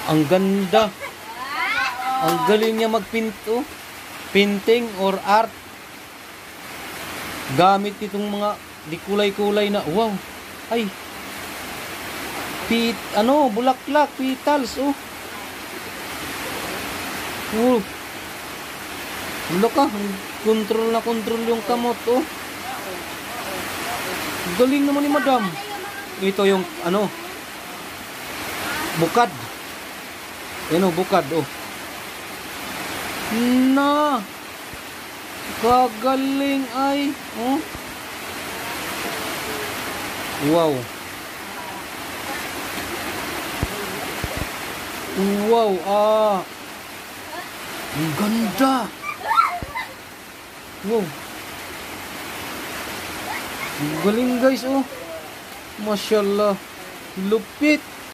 Ang ganda. Ang galing niya magpinto. Painting or art. Gamit itong mga di kulay-kulay na. Wow. Ay. Bulaklak, petals, oh. Oh. Wala ka. Control na control yung kamot, oh. Galing naman ni madam. Ito yung, bukad. Yan, oh, bukad, oh. Na. Kagaling ay, oh. Wow. Wow, ang ganda. Wow. Galing guys, oh. Masyaallah. Lupit.